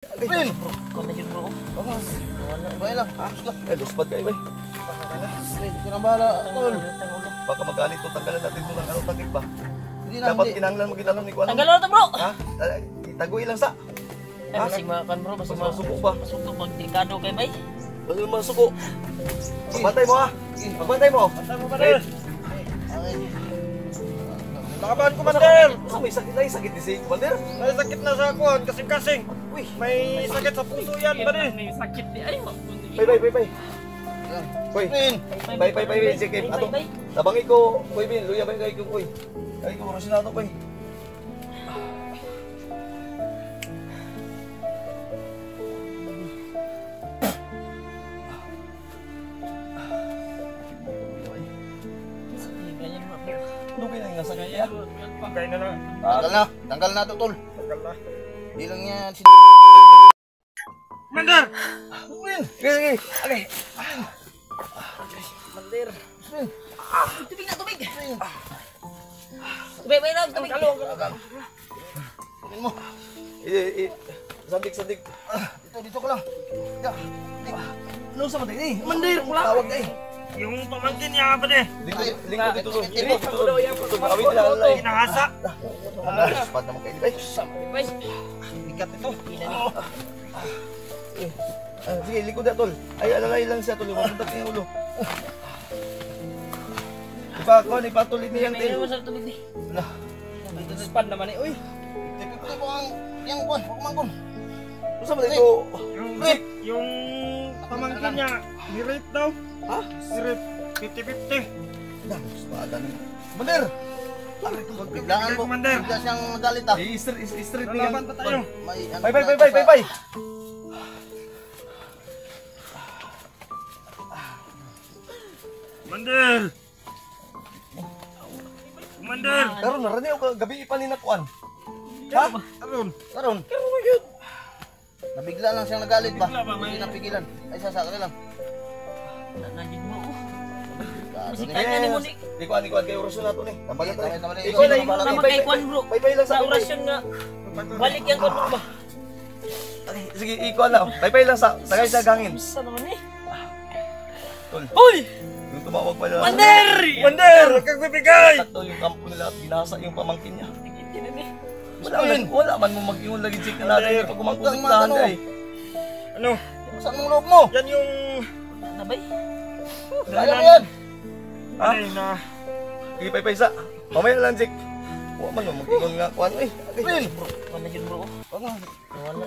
Pin! Wala yun bro. Bay lang, ayos lang. Luspad kayo ba? Ito na bahala, tol. Baka magalit to, tanggalan natin ito ng ano takip ba? Hindi na, Dapat hindi. kinanglan mo ginanon ni Kuan. Tanggal na to bro. Ha? Itagoy lang sa. Ay, basig makan bro. Basig Masuko ba? masuko pag delikado kay bay. Basig masuko. Magbantay mo ha? Magbantay mo. Bantay mo, Commander. Okay. Laban, Commander! May sakit ni si Commander. May sakit na sa akuan, kasing-kasing. Uy, May sakit sa puso yan, pare. May sakit di ay. bay. Koy. Pin! Bay, sige. Ato. Tabangi ko, koy bin, luya bay kay koy. Kay ko oras na to, koy. Ano ba yung nasa kaya? Pagay na lang. Tanggal na to, tol. Tagal na. Hindi lang yan si... Commander! Sige. Okay. Mandir. Tubig na tubig. Tubig bay lang tubig. Pin mo. Sadik. Dito ka lang. Ya. Ano sa matay ni? Mandir! Tawag na eh. Yung pamangkin niya, pare. Lingkod dito doon. Awit nila alay. Hinahasa. Spot naman kayo. Ay, Bay. Bigat ito. sige, likod na tol. Ay, alalay lang siya tol. Huwag punta yung ulo. Ipatuloy niya yung May tail. masarap tubig di. Dito sa span naman eh. Uy! Tipip-tipip mo ang... Yang kuwan, huwag mangkon. Ano sa matay ko? Yung pamangkin niya, ni-rape daw. Ha? Ni-rape. 50-50. Espada na. Mandir! Biglaan mo. Commander. Bigla siyang magalit ah. Street Lalaban pa tayo. May ano Bye. Commander! Commander! Pero narinig ako gabi pa ni nakuan. Ha? Aron. Karon. Nabigla lang siyang nagalit ba? Bigla ba, may- Hindi napigilan. Ay, sasaka lang. Nandiyan mo. Kaso ni... Kanya ni mo ni. Di kuan kayo orasyon nato ni. Tambalan tayo. Tama-tama. Ikaw na Ikaw na kay Kwan bro. Bye lang Sa sa orasyon nga. Balik yan Kwan bro ba? Sige, ikaw lang. Bye lang sa tagay sa gangin. Sa naman eh. Tol. Uy! Yung tumawag pa lang. Mandir! Commander! Huwag kang bibigay! Tol yung kampo nila at binasa yung pamangkin niya. Yan eh. Wala man mo mag-ingon lagi check na natin pag kumangkusiktahan ay. Ano? Saan mong loob mo? Yan yung... Nabay. Kaya mo yan. Ha? Ay na... Sige, pay sa. Mamaya lang check. Huwag man mo mag-ingon nga kuan ay. Pin! Wala yun bro. Huwag nga.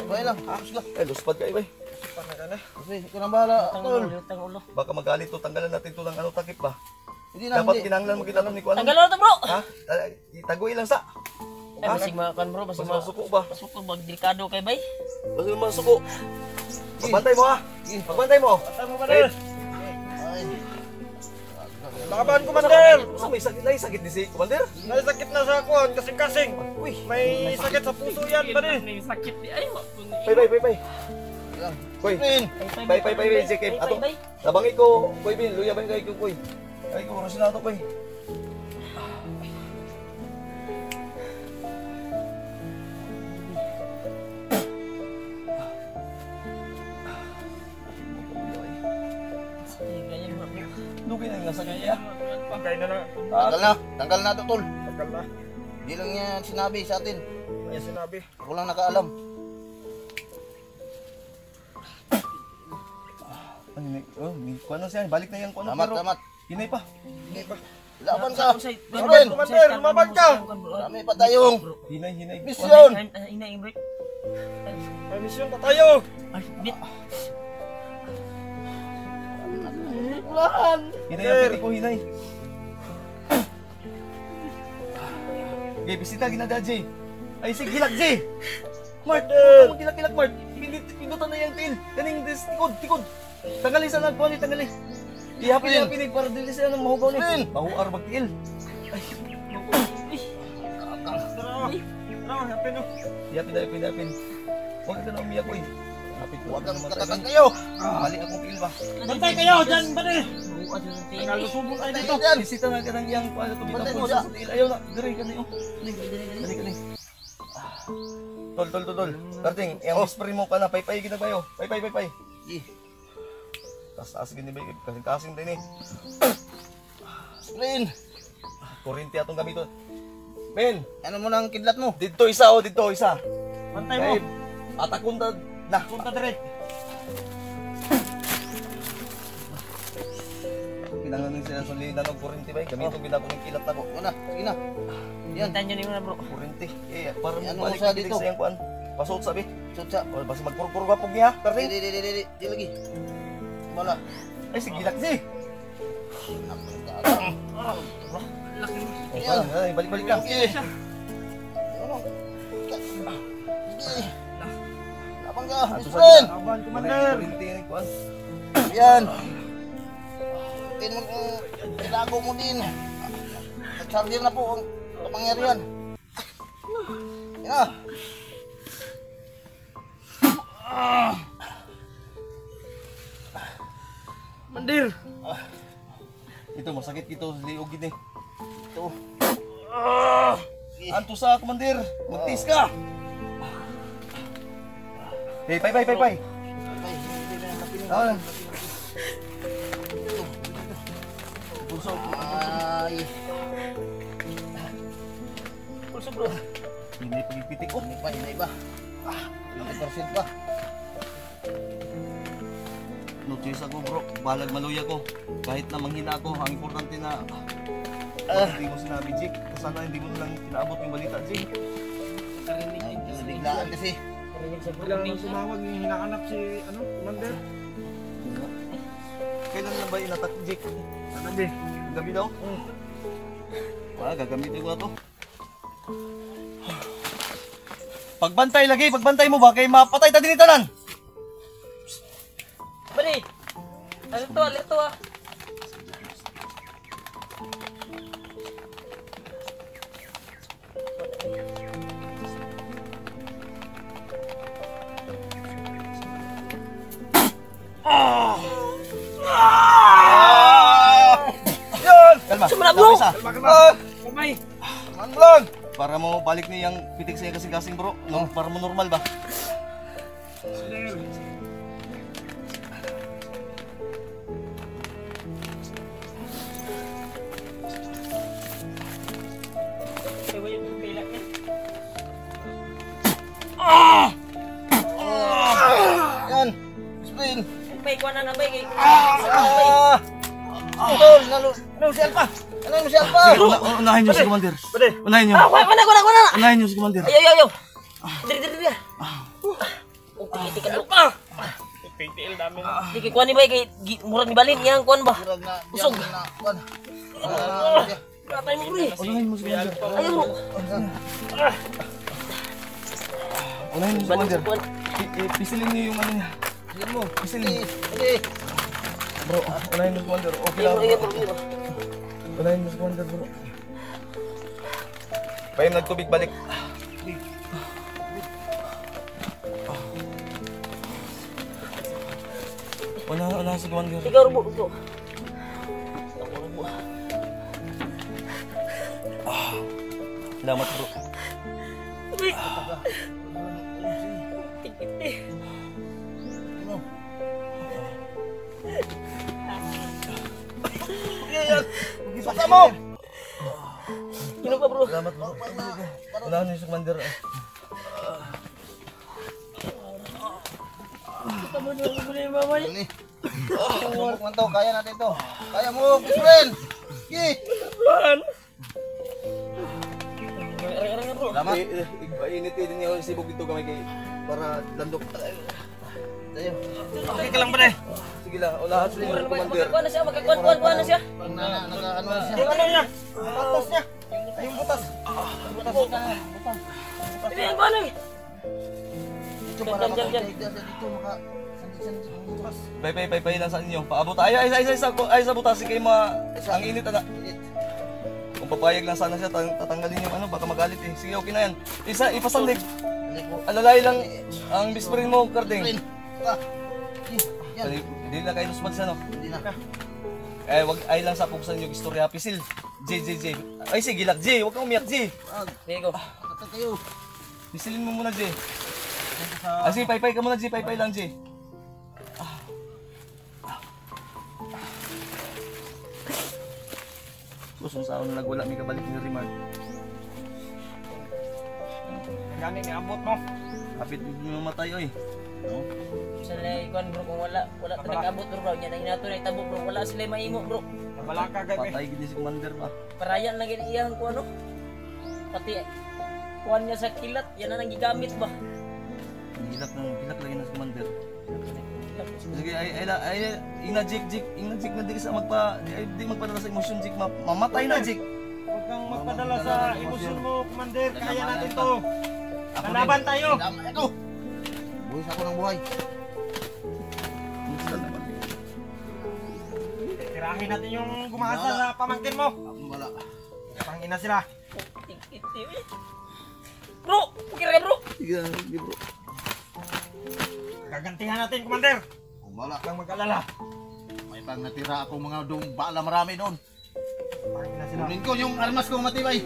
Bay lang, ayos lang. Eh, luspad kayo bay. Paano ka na? Kasi ikaw na bahala, tol. Tang ulo. Baka magalit to, tanggalan natin to ng ano takip ba? Hindi na, Dapat hindi. kinanglan mo ginanon ni kuan. Tanggal na to bro. Ha? Itagoy lang sa. Ay, basig makan bro. Basig Mas masuko ba? masuko pag delikado kay bay. Basig masuko. Magbantay mo ha. Magbantay mo. Patay mo, Commander! Ay. Laban, Commander! So, may sakit ni si Commander. May sakit na sa akuan, kasing-kasing. Uy, May sakit sa puso yan, pare. May sakit di ay. bye. Yan. Koy. Pin! Bye, sige. Ato. Tabangi ko, koy bin, luya bay kay koy. Kay ko oras na to, koy. Dugi na nga sa kanya. Pagay na lang. Tanggal na to, tol. Tagal na. Hindi lang yan sinabi sa atin. May sinabi. Ako lang nakaalam. Ano ni? Oh, ni kuno siya, balik na yang kuno Tamat. hinay pa. Laban ka. Laban, Commander, lumaban ka. Marami pa tayong Hinay. misyon. Ina break. May misyon pa tayo. Ay, bit. Hinay ang pili ko, hinay. Okay, bisita ginada, Jay. Ay, sige, hilak, Jay. Mart, hilak, Mart. Pinutan na yung tail. Kaning tikod. Tanggalin sa nagpuan ni, tanggalin. Ihapin para dili sila ng mahugaw ni. Mahuar magtiil. Ay, Tara, happy no. ihapin. Huwag ka na umiyak, ko eh. Huwag kang katakag kayo. Mali akong tiil ba? Bantay kayo dyan, pare. Bukas yung tingin. Nalusubong kayo dito. Yan. Bisita na ka ng iyang paano Bantay tumitang mo sa siya. tiil. Ayaw na, gari ka na yun. Dali. Tol. Karding, yung spray mo pa na, pay-pay ginabayo. Pay. Sige. Taas gini ba, kasing-kasing din eh. Sprin. Kurinti atong gamiton. Ben, Ano mo nang kidlat mo? dito isa. Pantay mo. Kay, atakon ta na. Punta dire. Kailangan sila sulinan ng kurinti ba? Gamiton ginako ng kilat na ko. Una, sige na. Yan. Hintayin nyo na bro. Kurinti. Para Ano balik sa na dito? sa iyang kuan. Pasot sabi. Sutsa. O basta magpurpur ka pug niya, Karding. Di lagi. Bala. Ay sige laki. Yan. Ay, balik ka. Sige. Ano? Sige. Laban ka. Ato sa Sprin. Laban, Commander. Kurinti ni kuan. Yan. Tin mo ilago mo din. Nag-charger na po ang kapangyarihan. Yan. Mandir. Ito masakit ito liog gid eh. Ito. Anto sa komandir, magtis ka. Hey, pay. Ay, hindi na yung kapiling. Ah, Pulso. Ay. Pulso bro. hindi pipitik ko. Hinay ba? 20% pa. No choice ako bro, balag maluya ko. Kahit na manghina ako, ang importante na hindi mo sinabi, Jake. Sana hindi mo lang pinaabot yung balita, Jake. Ay, nabiglaan kasi. Kailangan nang sumawag yung hinahanap si Commander. Kailan na ba inatak, Jake? Kagabi. Gabi daw? Gagamitin ko na to. Pagbantay mo ba? Kay mapatay ta din itanan. Bali. Alito ah. Yan! Kalma. Sumala, bro. Isa. Kamay. Man lang. Para mo balik niya yung pitik sa kasing-kasing bro. No, para mo normal ba? Kaya ba yung pilak niya? Yan. Sprin. May kuha na bay kay. Tol, ano si Alpa? Ano si Alpa? Sige, unahin niyo si Commander. Unahin niyo. Kuha na. Unahin niyo si Commander. Ayaw. Diri. Okay, tikan mo pa. PTL namin. Di kay kuha ni bay kay murag ni balin yang kuan ba. Murag na. Usog. Kuan. Katay mo ri. Unahin mo si Commander. Ayaw bro. Unahin mo si Balin Commander. sa kuan. Pisilin niyo yung ano niya. Sige mo. Pisilin. Sige. Bro, unahin mo si Commander. Okay lang. Ayaw bro. Unahin mo si Commander bro. Payam nagtubig balik. Una si Commander. Ikaw rubo ito. Salamat bro. Uy. Ano? Saka mo. Sino pa bro? Salamat bro. Unahin niyo si Commander. Ini. Sumuk man to, kaya natin to. Kaya mo, Sprin. Sige. Arang bro. Salamat. Ipainit din niyo si Sibog dito kamay kay para landok. Tayo. Okay ka lang ba eh? Sige lang, unahan si Commander. Magkakuan na siya, magkakuan na siya. Pag nag-ano siya. Yung ano niya? Butas niya. Ay, yung butas. Butas. Hindi yan kuan eh. Dito para Diyan. makapagdagdag dito maka sandit butas. Pay lang sa inyo. Paabot. Ay sa butas kay ang init ana. Kung papayag lang sana siya, tatanggalin yung ano, baka magalit eh. Sige, okay na yan. Ipasandig. Dali ko. Alalay lang ang bisprin mo, Karding. Sprin. Yan. Hindi na kayo nusmad sa no. Hindi na. Wag ay lang sa pugsan yung istorya pisil. J. Ay sige, gilak J. Wag kang umiyak J. Wag. Sige ko. Tatay kayo. Bisilin mo muna, Jay. Sige, paypay ka muna, Jay. Paypay lang, Jay. Kusong saan na nagwala may kabalik ni Rimar. Gani ni abot mo. Kapit mo matay, oy. No? Sila ikuan bro, kung wala talaga abot bro. Yan ang inato na itabo bro. Wala sila maimo bro. Nabala ka gabi. Patay gini si Commander pa. Parayan lang gini iyahan ko ano. Pati kuan niya sa kilat, yan na nagigamit ba? Hilak lagi na si Commander. Sige, ay, ina Jik na di sa di magpadala sa emosyon, Jik, mamatay na, Jik. Huwag kang magpadala sa emosyon mo, Commander. Kaya natin to. Lalaban tayo. Ako. Buhis ako ng buhay. Musta naman. Tirahin natin yung gumasa sa pamangkin mo. Wala. Pangina sila. Bro, okay ra bro. Sige, bro. Gagantihan natin, Commander. Wala. Huwag kang mag-alala. May pang natira akong mga bala marami doon. Pangina sila. Kunin ko yung armas kong matibay.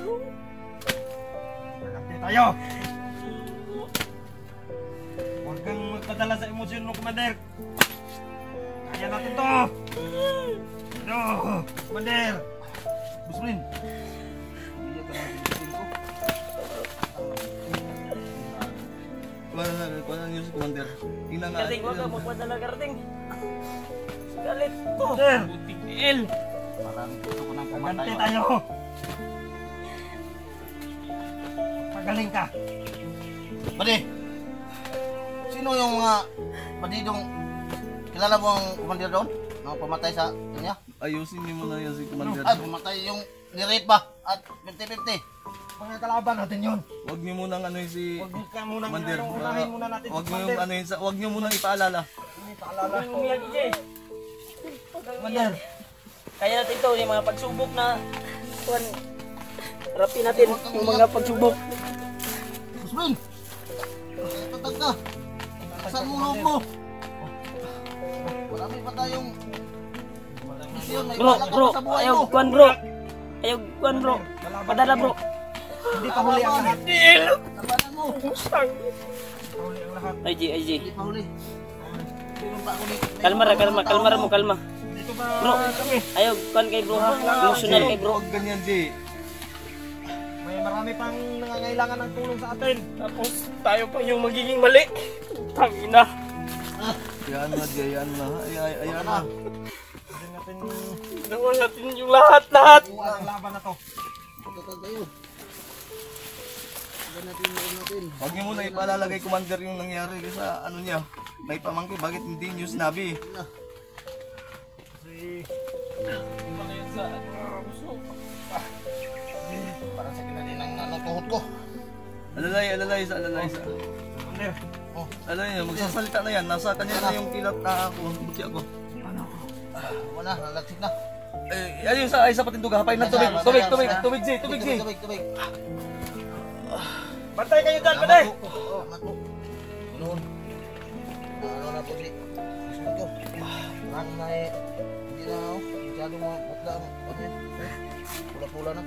Gaganti tayo. Huwag kang magpadala sa emosyon mo, Commander. Kaya natin to. No, Commander. Busrin. Kuha na niyo si Commander. Tingnan nga. Karating, wag ka magpadala karating. Galit. Commander. Butigil. Parang gusto ko nang Gaganti pumatay. tayo. Magaling ka. Pwede. Sino yung mga badidong kilala mo ang commander doon? Nang pumatay sa kanya? Ayusin niyo muna yan si Commander. Ay, pumatay yung ni-rape ba? At 50-50. Mga kalaban natin yun. Huwag niyo munang ano yun si Huwag ka munang Commander. unahin muna natin Huwag si niyo Commander. ano yun, huwag niyo munang ipaalala. Hindi paalala. Umiyag Jay. Commander. Kaya natin to, yung mga pagsubok na kuan. Harapin natin yung mga pagsubok. Busmin! Tatag ka! Saan mo loob mo? Marami pa tayong misyon. May Bro, balak bro, ka sa buhay ayaw mo. kuan bro. Ayaw kuan bro. Padala bro. Hindi pa huli ang lahat. Labanan mo. Huli ang lahat. Ay Jay, ay Jay. Hindi pa huli. Sino pa ako dito? Kalma mo, kalma. Dito ba Bro, kami? ayaw kuan kay bro ha. Emotional kay bro. Huwag ganyan, Jay. May marami pang nangangailangan ng tulong sa atin. Tapos tayo pa yung magiging mali. Tangina. Ayan na, Jay. Ayan na. Ayan na. Hindi natin Ginawa natin yung lahat. ang laban na to. Tatag kayo. Huwag natin natin. Huwag niyo muna ipaalala kay Commander yung nangyari sa ano niya. May pamangkin, bakit hindi niyo sinabi? Kasi Para sa kinalin ng tuhod ko. Alalay sa. Commander, Alalay niya, magsasalita na yan. Nasa kanya na yung kilat na ako. Buti ako. Wala, nalagsik na. Ayun sa patinduga. Hapay na tubig. Tubig, Jay. Tubig. bantay kayo dyan, pwede! Anak ko. Noon. Ano na po si Busmin ko. Parang na hindi na ako. Masyadong mga putla ang ano yun. Pula-pula na.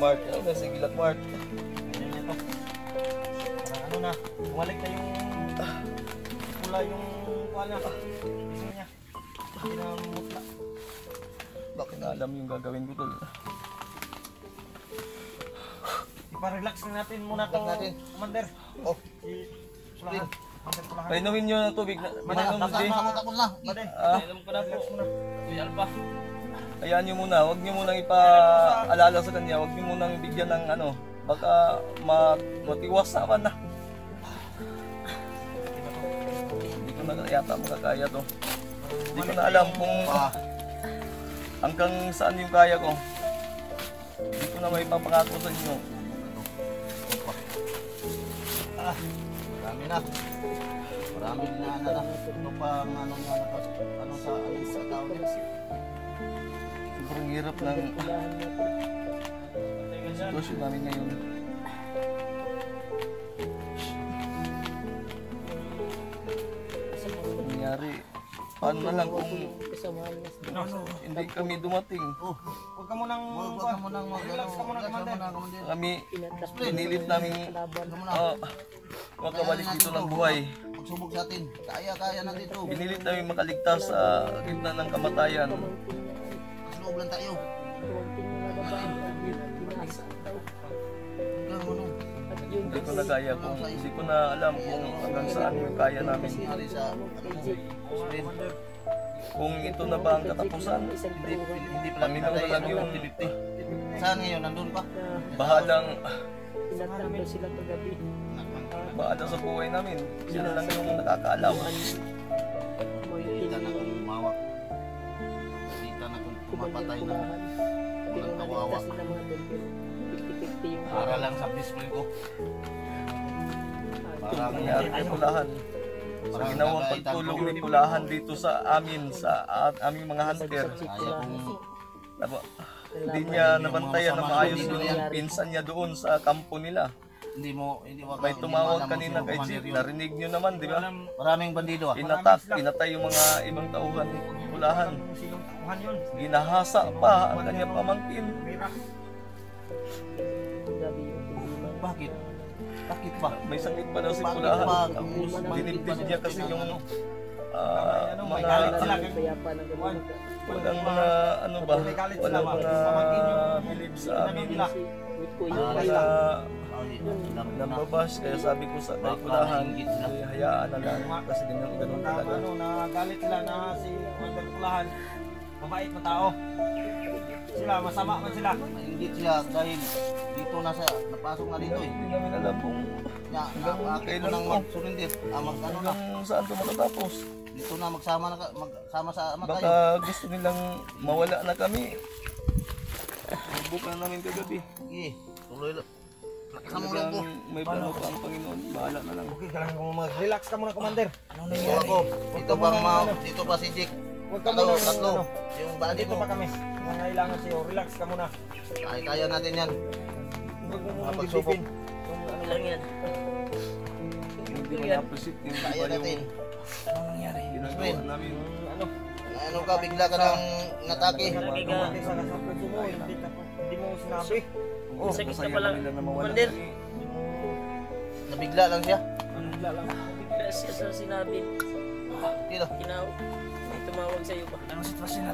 Mark, ano na si Gilat Mark? Ganyan nito. Parang ano na, bumalik na yung pula yung pala. Gusto niya. Hindi na mutla. Bakit na alam yung gagawin ko tol? Ipa-relax na natin muna itong natin. Commander. Oh, Si Pulahan. Commander Pulahan. Painumin nyo ng tubig. Painumin mo, Jay. tapos na. Alam ko na po. Relax muna. Kuya Alba. Hayaan nyo muna. Huwag nyo munang ipaalala sa kanya. Huwag nyo munang bigyan ng ano. Baka matiwas naman na. Hindi ko na yata makakaya to. Hindi ko na alam kung hanggang saan yung kaya ko. Hindi ko na may papangako sa inyo. Marami na. Marami na na. Ito pa ang ano sa tao nila. Sobrang hirap ng sitwasyon namin ngayon. Nangyari. Paano na lang kung kasamahan niya sa hindi kami dumating? Huwag ka munang Huwag ka munang relax ka muna, Commander. Commander. Kami, inatas pinilit namin makabalik dito ng buhay. Magsubok sa atin. Kaya natin ito. Pinilit namin makaligtas sa gitna ng kamatayan. Mas loob lang tayo. Hindi ko na kaya hindi ko na alam kung hanggang saan yung kaya namin. Hari sa Kung ito na ba ang katapusan, hindi pala kami na lang yung Saan ngayon? Nandun pa? bahalang Tinatambal sila kagabi. bahala sa buhay namin. Sila lang yung nakakaalam. Kita na kung umawak. Kita na kung kumapatay na. Pero Walang kawawa. naligtas sila mga delbil. 50-50 yung Para lang sa display ko. Para Nangyari kay Pulahan. Sa ginawang pagtulong ni Pulahan dito sa amin, sa aming mga hunter. Kaya kung Hindi niya nabantayan na maayos yung pinsan niya doon sa kampo nila. hindi mo May tumawag kanina kay Jeep, narinig niyo naman, di ba? Maraming bandido ah. Pinatay yung mga ibang tauhan ni Pulahan. Sinong tauhan yun? Ginahasa pa ang kanyang pamangkin. gabi yung problema. Bakit? Bakit ba? May sakit pa daw si Bakit Pulahan. ba? Dinibdib niya kasi yung may galit sila. mga Kaya pa na gabi. walang mga ano ba, May galit sila, walang mga pamangkin yung bilib sa amin. nila. With ko yung Mga Ay, nambabas, kaya sabi ko sa kay Pulahan, hayaan na lang kasi ganun talaga. Nagalit sila na si Commander Pulahan. Mabait na tao. Sila, masama man sila. Mainggit siya dahil dito napasok na dito eh. Hindi namin alam kung Akit ko nang mag-surrender. Mag-ano na. hanggang saan ito matatapos. Dito na magsama sa ama tayo. Baka gusto nilang mawala na kami. Bukan namin kagabi. Sige, tuloy lang. Lakasan mo lang ko. May plano pa ang Panginoon. Bahala na lang. Okay, kailangan mo mag-relax ka muna, Commander. Dito ako. Dito pa si Jake. Huwag ka muna, Tatlo. Yung body Dito mo. pa kami. Nangailangan sa'yo. Relax ka muna. Kaya natin yan. Huwag mo muna Pagsubok. bibigin. Kung ano lang yan. Hindi ko na-appreciate yung Kaya natin. ginagawa namin. Ano? Ano ka, bigla ka nang natake. Commander, sa kasapag mo. Hindi mo sinabi. Oh, Sakit na masaya pala. kami na mawala Commander. kami. Nabigla lang siya. Bigla lang. Bigla siya sa sinabi. Dito. May tumawag sa'yo ba? Magpahinga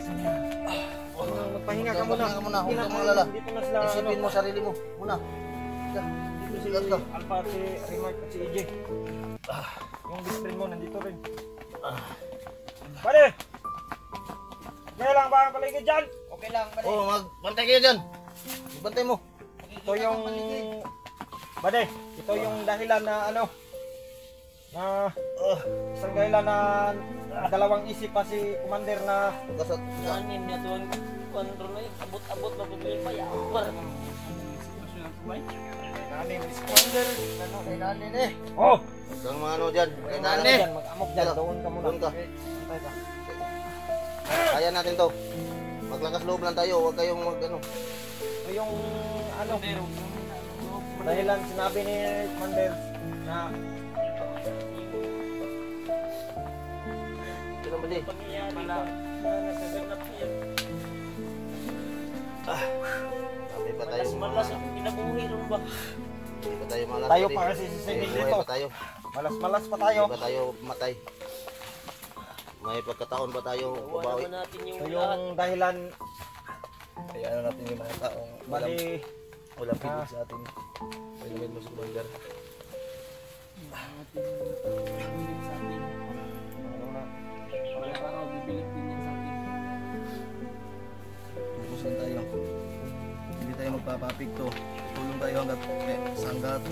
ka muna. Magpahinga ka muna, huwag kang magalala. Dito na sila. Isipin mo sarili mo. Muna. Dito si Relax ka. Alpha, si Remark at si EJ. Yung best friend mo nandito rin. Pare! Kaya lang ba ang paligid dyan? Okay lang, pare. Oh, magbantay kayo dyan. Bantay mo. Ito yung... Bade, ito yung dahilan na ano... Na... isang dahilan na... dalawang isip pa si Commander na... Kasat. Nanin niya tuwang kontrol na yun. Abot-abot na problema. Yakbar. Nanin, si Commander. Ano, kay nanin eh. Oh! Huwag kang mga ano dyan. Kay Ano nanin. dyan, mag-amok dyan. Doon ka muna. Doon ka. Antay ka. Kaya natin to. Maglakas loob lang tayo. Huwag kayong ano. Ito yung... ano... Dahilan sinabi ni Commander na... Ano ba di? Pangyayari ba? Na nagaganap niya. Sabi pa tayo Malas-malas ang kinabuhi ron ba? Hindi pa tayo malas. Tayo pare. pa kasi sisingil Buhay dito. pa tayo. Malas-malas pa tayo. Hindi pa tayo matay. May pagkataon pa tayo Gawa babawi. naman natin yung Ito lahat. yung dahilan Kaya ano natin yung mga taong bali walang pilit sa atin. Painumin mo sa Commander. Pupusin tayo. Hindi tayo magpapapikto. Tulong tayo hanggat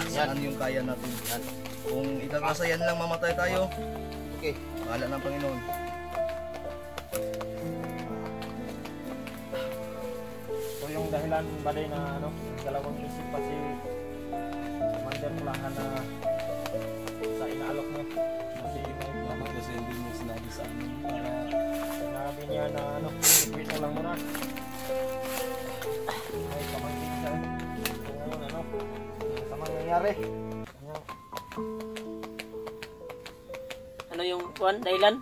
saan yung kaya natin. Yan. Kung ikakasayan lang mamatay tayo, Okay. bahala ng Panginoon. ito yung dahilan bali na ano dalawang isip pa si Commander Pulahan na sa inaalok niya kasi may Kasi hindi mo sinabi sa amin para sinabi niya na ano ipito lang muna ay pamangkin siya kung ano sa mangyayari Ano yung kuwan? Dahilan?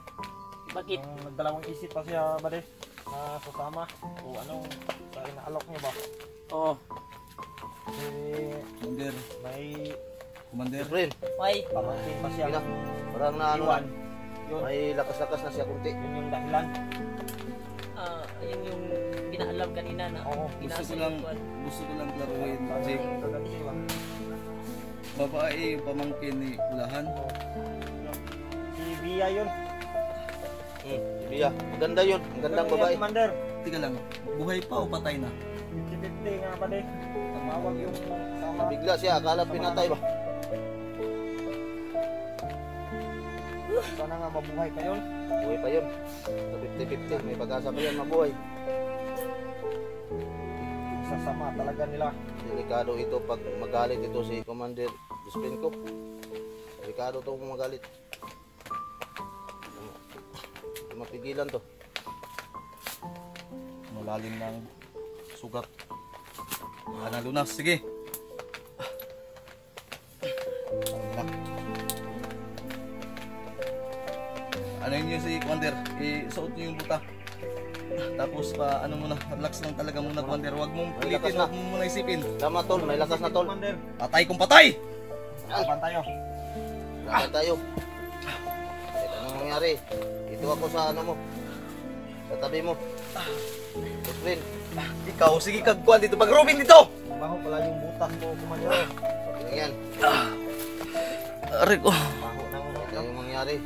Bakit? Nagdalawang isip pa siya, bade, na sasama. O anong sa inaalok niya ba? Oo. Kasi Commander. may Commander. Friend, Why? pamangkin pa siya. Yun na. Parang na ano, Iwan. Yun, may lakas-lakas na siya kunti. yun yung dahilan. Yun yung pinaalam kanina na Oo, pinasa Gusto ko lang klaruhin, Parang Jay. gaganti ba? Babae yung pamangkin ni Ulahan. Si Bia yun. Biya, maganda yun. Magandang Ano yan, babae. Commander? Tika lang, buhay pa o patay na? 50-50 nga, bade. Tumawag yung sama. Nabigla siya, akala pinatay ba? Sana nga mabuhay pa yun. Buhay pa yun. Sa 50-50, may pag-asa pa yan mabuhay. Sasama talaga nila. Delikado ito pag magalit ito si Commander Despinco. Delikado ito kung magalit. Hindi mapigilan to. Malalim ng sugat. Ana lunas, sige. Ano yun si Commander? Isuot niyo yung buta. Tapos pa ano muna, relax lang talaga muna Commander. Huwag mong May lakas pilitin, na. huwag mo muna isipin. Tama tol, may lakas na tol. Commander, Patay kung patay! laban tayo. Laban tayo. Ito anong nangyari? Ito ako sa ano mo. Sa tabi mo. Friend, Ikaw, sige kagkuhan dito. Pag Robin dito! Baho pala yung butas mo, Commander. yan. Aray ko. Baho ng Ito yung mangyari.